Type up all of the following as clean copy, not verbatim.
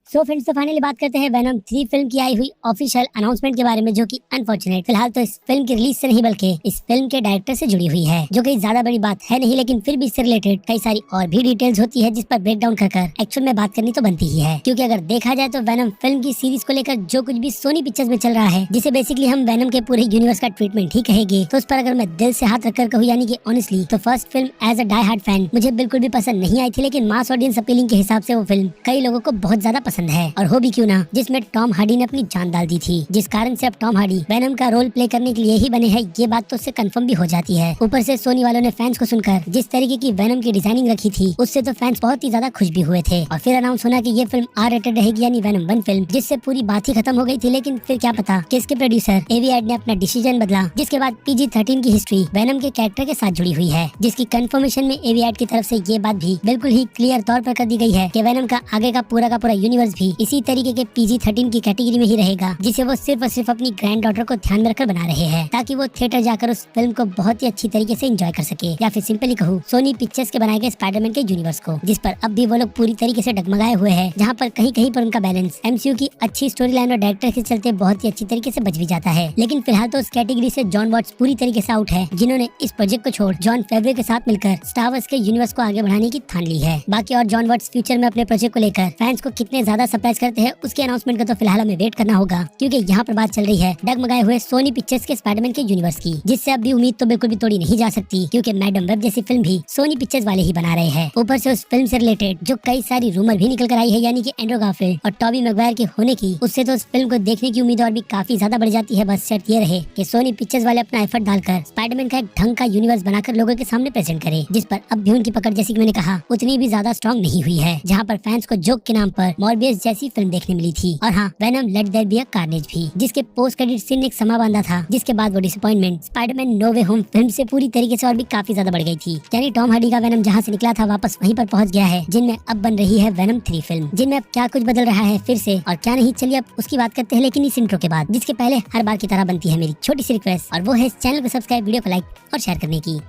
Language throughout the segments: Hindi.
सो फ्रेंड्स, तो फाइनली बात करते हैं वेनम 3 फिल्म की आई हुई ऑफिशियल अनाउंसमेंट के बारे में, जो कि अनफॉर्चुनेट फिलहाल तो इस फिल्म की रिलीज से नहीं बल्कि इस फिल्म के डायरेक्टर से जुड़ी हुई है, जो कि ज्यादा बड़ी बात है नहीं, लेकिन फिर भी इससे रिलेटेड कई सारी और भी डिटेल्स होती है जिस पर ब्रेक डाउन कर एक्चुअल में बात करनी तो बनती ही है। क्योंकि अगर देखा जाए तो वेनम फिल्म की सीरीज को लेकर जो कुछ भी सोनी पिक्चर्स में चल रहा है, जिसे बेसिकली हम वेनम के पूरे यूनिवर्स का ट्रीटमेंट ही कहेंगे, तो उस पर अगर मैं दिल से हाथ रखकर कहूँ यानी कि ऑनेस्टली, तो first film as a die hard fan मुझे बिल्कुल भी पसंद नहीं आई थी, लेकिन मास ऑडियंस अपीलिंग के हिसाब से वो फिल्म कई लोगों को बहुत ज्यादा पसंद है। और हो भी क्यों ना, जिसमें टॉम हार्डी ने अपनी जान डाल दी थी, जिस कारण से अब टॉम हार्डी वेनम का रोल प्ले करने के लिए ही बने हैं, ये बात तो उससे कंफर्म भी हो जाती है। ऊपर से सोनी वालों ने फैंस को सुनकर जिस तरीके की वेनम की डिजाइनिंग रखी थी, उससे तो फैंस बहुत ही ज्यादा खुश भी हुए थे। और फिर अनाउंस होना कि ये फिल्म आर रेटेड रहेगी यानी वेनम 1 फिल्म, जिससे पूरी बात ही खत्म हो गई थी। लेकिन फिर क्या पता कि इसके प्रोड्यूसर एवी ने अपना डिसीजन बदला, जिसके बाद PG-13 की हिस्ट्री वेनम के कैरेक्टर के साथ जुड़ी हुई है, जिसकी कंफर्मेशन में एवी की तरफ से ये बात भी बिल्कुल ही क्लियर तौर पर कर दी गई है कि वेनम का आगे का पूरा यूनिवर्स भी इसी तरीके के PG-13 की कैटेगरी में ही रहेगा, जिसे वो सिर्फ और सिर्फ अपनी ग्रैंड डॉटर को ध्यान में रखकर बना रहे हैं, ताकि वो थिएटर जाकर उस फिल्म को बहुत ही अच्छी तरीके से एंजॉय कर सके। या फिर सिंपली कहूँ, सोनी पिक्चर्स के बनाए गए स्पाइडरमैन के यूनिवर्स को, जिस पर अब भी वो लोग पूरी तरीके से डगमगाए हुए हैं, जहाँ पर कहीं कहीं पर उनका बैलेंस MCU की अच्छी स्टोरी लाइन और डायरेक्टर के चलते बहुत ही अच्छी तरीके से बच भी जाता है। लेकिन फिलहाल तो उस कैटेगरी से जॉन वॉट्स पूरी तरीके से आउट है, जिन्होंने इस प्रोजेक्ट को छोड़ जॉन फेवरे के साथ मिलकर स्टार वॉर्स के यूनिवर्स को आगे बढ़ाने की ठान ली है। बाकी और जॉन वॉट्स फ्यूचर में अपने प्रोजेक्ट को लेकर फैंस को कितने ज्यादा सरप्राइज करते हैं, उसके अनाउंसमेंट का तो फिलहाल हमें वेट करना होगा, क्योंकि यहाँ पर बात चल रही है डगमगाए हुए सोनी पिक्चर्स के स्पाइडरमैन के यूनिवर्स की, जिससे अब भी उम्मीद तो बिल्कुल भी तोड़ी नहीं जा सकती, क्योंकि मैडम वेब जैसी फिल्म भी सोनी पिक्चर्स वाले ही बना रहे हैं। ऊपर से उस फिल्म से रिलेटेड जो कई सारी रूमर भी निकल कर आई है, यानी कि एंड्रू गारफील्ड और टॉबी मैगवायर के होने की, उससे तो उस फिल्म को देखने की उम्मीद और भी काफी ज्यादा बढ़ जाती है। बस शर्त ये रहे कि सोनी पिक्चर्स वाले अपना एफर्ट डालकर स्पाइडरमैन का एक ढंग का यूनिवर्स बनाकर लोगों के सामने प्रेजेंट करे, जिस पर अब भी उनकी पकड़, जैसी कि मैंने कहा, उतनी भी ज्यादा स्ट्रॉन्ग नहीं हुई है। जहाँ पर फैंस को जोक के नाम पर मॉर्बियस जैसी फिल्म देखने मिली थी, और हाँ, Venom let there be a carnage भी, जिसके पोस्ट क्रेडिट सीन एक समा बांधा था, जिसके बाद वो डिसअपॉइंटमेंट स्पाइडरमैन नो वे होम फिल्म से पूरी तरीके से और भी काफी ज्यादा बढ़ गई थी। यानी टॉम हार्डी का वेनम जहाँ से निकला था वापस वहीं पर पहुंच गया है, जिनमें अब बन रही है वेनम 3 फिल्म, जिनमें अब क्या कुछ बदल रहा है फिर से और क्या नहीं, चलिए अब उसकी बात करते हैं, लेकिन इस इंट्रो के बाद, जिसके पहले हर बार की तरह बनती है मेरी छोटी सी रिक्वेस्ट, और वो है इस चैनल को सब्सक्राइब, वीडियो को लाइक और शेयर करने की।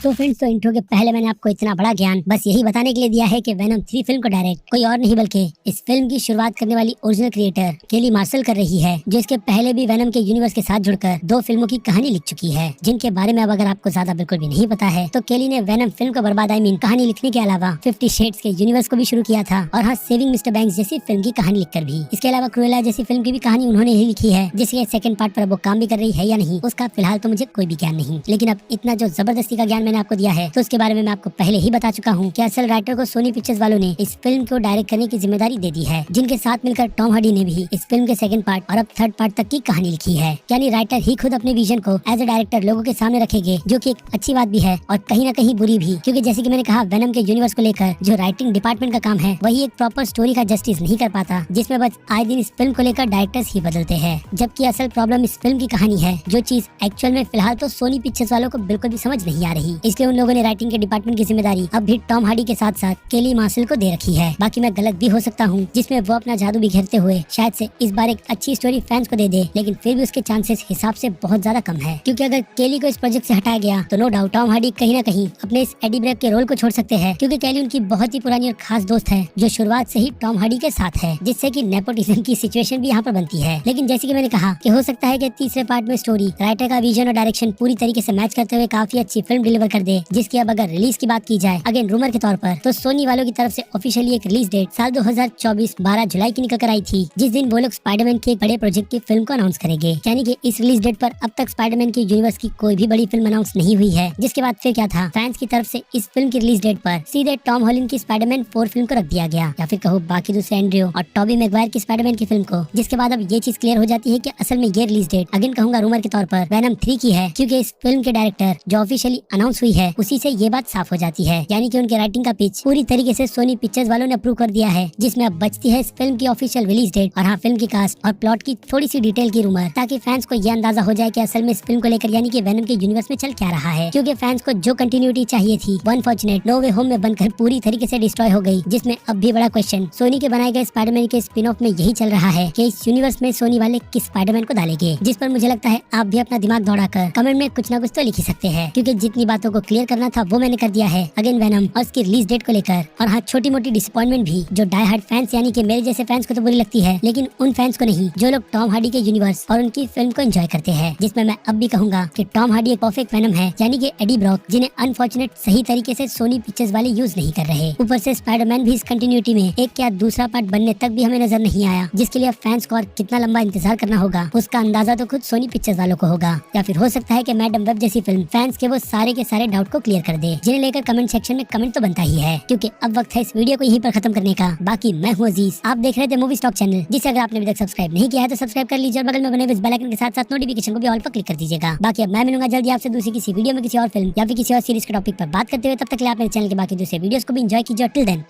तो फ्रेंड्स, तो इंट्रो के पहले मैंने आपको इतना बड़ा ज्ञान बस यही बताने के लिए दिया है कि वेनम 3 फिल्म को डायरेक्ट कोई और नहीं बल्कि इस फिल्म की शुरुआत करने वाली ओरिजिनल क्रिएटर केली मार्शल कर रही है, जो इसके पहले भी वेनम के यूनिवर्स के साथ जुड़कर 2 फिल्मों की कहानी लिख चुकी है, जिनके बारे में अब अगर आपको ज्यादा बिल्कुल भी नहीं पता है, तो केली ने वेनम फिल्म को बर्बाद कहानी लिखने के अलावा 50 शेड्स के यूनिवर्स को भी शुरू किया था, और हाँ, सेविंग मिस्टर बैंक्स जैसी फिल्म की कहानी लिखकर भी। इसके अलावा क्रूएला जैसी फिल्म की भी कहानी उन्होंने ही लिखी है, जिसके सेकंड पार्ट पर वो काम भी कर रही है या नहीं, उसका फिलहाल तो मुझे कोई भी ज्ञान नहीं। लेकिन अब इतना जो जबरदस्ती का ज्ञान मैंने आपको दिया है, तो उसके बारे में मैं आपको पहले ही बता चुका हूँ कि असल राइटर को सोनी पिक्चर्स वालों ने इस फिल्म को डायरेक्ट करने की जिम्मेदारी दे दी है, जिनके साथ मिलकर टॉम हार्डी ने भी इस फिल्म के सेकंड पार्ट और अब थर्ड पार्ट तक की कहानी लिखी है। यानी राइटर ही खुद अपने विजन को एज ए डायरेक्टर लोगों के सामने रखेंगे, जो कि एक अच्छी बात भी है और कहीं ना कहीं बुरी भी, क्योंकि जैसे कि मैंने कहा, वेनम के यूनिवर्स को लेकर जो राइटिंग डिपार्टमेंट का काम है, वही एक प्रॉपर स्टोरी का जस्टिस नहीं कर पाता, जिसमें बस आए दिन इस फिल्म को लेकर डायरेक्टर्स ही बदलते हैं, जबकि असल प्रॉब्लम इस फिल्म की कहानी है, जो चीज एक्चुअल में फिलहाल तो सोनी पिक्चर्स वालों को बिल्कुल भी समझ नहीं आ रही। इसलिए उन लोगों ने राइटिंग के डिपार्टमेंट की जिम्मेदारी अब भी टॉम हार्डी के साथ साथ केली मार्शल को दे रखी है। बाकी मैं गलत भी हो सकता हूँ, जिसमें वो अपना जादू बिखेरते हुए शायद से इस बार एक अच्छी स्टोरी फैंस को दे दे, लेकिन फिर भी उसके चांसेस हिसाब से बहुत ज्यादा कम है, क्योंकि अगर केली को इस प्रोजेक्ट से हटाया गया तो नो डाउट टॉम हार्डी कहीं ना कहीं अपने इस एडी ब्रेक के रोल को छोड़ सकते हैं, क्योंकि केली उनकी बहुत ही पुरानी और खास दोस्त है, जो शुरुआत से ही टॉम हार्डी के साथ है, जिससे कि नेपोटिज्म की सिचुएशन भी यहाँ पर बनती है। लेकिन जैसे कि मैंने कहा कि हो सकता है कि तीसरे पार्ट में स्टोरी राइटर का विजन और डायरेक्शन पूरी तरीके से मैच करते हुए काफी अच्छी फिल्म डिलीवर कर दे, जिसकी अब अगर रिलीज की बात की जाए अगेन रूमर के तौर पर, तो सोनी वालों की तरफ से ऑफिशियली एक रिलीज डेट साल 2024 12 जुलाई की निकल कर आई थी, जिस दिन वो लोग स्पाइडरमैन के एक बड़े प्रोजेक्ट की फिल्म को अनाउंस करेंगे। यानी कि इस रिलीज डेट पर अब तक स्पाइडरमैन के यूनिवर्स की कोई भी बड़ी फिल्म अनाउंस नहीं हुई है। जिसके बाद फिर क्या था, फैंस की तरफ से इस फिल्म की रिलीज डेट पर सीधे टॉम हॉलैंड की स्पाइडरमैन 4 फिल्म को रख दिया गया, या फिर कहो बाकी दूसरे एंड्रयू और टॉबी मैगवायर की स्पाइडरमैन की फिल्म को। जिसके बाद अब ये चीज क्लियर हो जाती है कि असल में ये रिलीज डेट अगेन कहूंगा रूमर के तौर पर वेनम 3 की है, क्योंकि इस फिल्म के डायरेक्टर जो ऑफिशियली अनाउंस हुई है, उसी से ये बात साफ हो जाती है। यानी कि उनके राइटिंग का पिच पूरी तरीके से सोनी पिक्चर्स वालों ने अप्रूव कर दिया है, जिसमें अब बचती है इस फिल्म की ऑफिशियल रिलीज डेट और हाँ, फिल्म की कास्ट और प्लॉट की थोड़ी सी डिटेल की रूमर, ताकि फैंस को ये अंदाजा हो जाए कि असल में इस फिल्म को लेकर यानी कि वेनम के यूनिवर्स में चल क्या रहा है। क्योंकि फैंस को जो कंटिन्यूटी चाहिए थी वो अनफॉर्चुनेट नो वे होम में बनकर पूरी तरीके से डिस्ट्रॉय हो गई, जिसमें अब भी बड़ा क्वेश्चन सोनी के बनाए गए स्पाइडरमैन के स्पिन ऑफ में यही चल रहा है कि इस यूनिवर्स में सोनी वाले किस स्पाइडरमैन को डालेंगे, जिस पर मुझे लगता है आप भी अपना दिमाग दौड़ाकर कमेंट में कुछ ना कुछ तो लिख ही सकते हैं, क्योंकि जितनी बातों बातों को क्लियर करना था वो मैंने कर दिया है अगेन वेनम और उसकी रिलीज डेट को लेकर। और हाँ, छोटी मोटी डिसअपॉइंटमेंट भी जो डाई हार्ड फैंस यानी कि मेरे जैसे फैंस को तो बुरी लगती है, लेकिन उन फैंस को नहीं जो लोग टॉम हार्डी के यूनिवर्स और उनकी फिल्म को एंजॉय करते हैं, जिसमें मैं अब भी कहूंगा कि टॉम हार्डी एक परफेक्ट वेनम है, यानी कि एडी ब्रॉक, जिन्हें अनफॉर्चुनेट सही तरीके से सोनी पिक्चर्स वाले यूज नहीं कर रहे। ऊपर से स्पाइडरमैन भी इस कंटिन्यूटी में एक या दूसरा पार्ट बनने तक भी हमें नजर नहीं आया, जिसके लिए फैंस को और कितना लंबा इंतजार करना होगा उसका अंदाजा तो खुद सोनी पिक्चर्स वालों को होगा। या फिर हो सकता है कि मैडम वेब जैसी फिल्म फैंस के वो सारे के सारे डाउट को क्लियर कर दे, जिन्हें लेकर कमेंट सेक्शन में कमेंट तो बनता ही है, क्योंकि अब वक्त है इस वीडियो को यहीं पर खत्म करने का। बाकी मैं हूँ अजीज, आप देख रहे थे मूवी स्टॉक चैनल, जिसे अगर आपने अभी तक सब्सक्राइब नहीं किया है तो सब्सक्राइब कर लीजिए और बगल में बने हुए बेल आइकन के साथ साथ नोटिफिकेशन को भी ऑल पर क्लिक कर दीजिएगा। बाकी अब मैं मिलूंगा जल्दी आपसे दूसरी किसी वीडियो में किसी और फिल्म या फिर किसी और सीरीज के टॉपिक पर बात करते हुए। तब तक के लिए आप मेरे चैनल के बाकी दूसरे वीडियोस को भी एंजॉय कीजिए। Till then.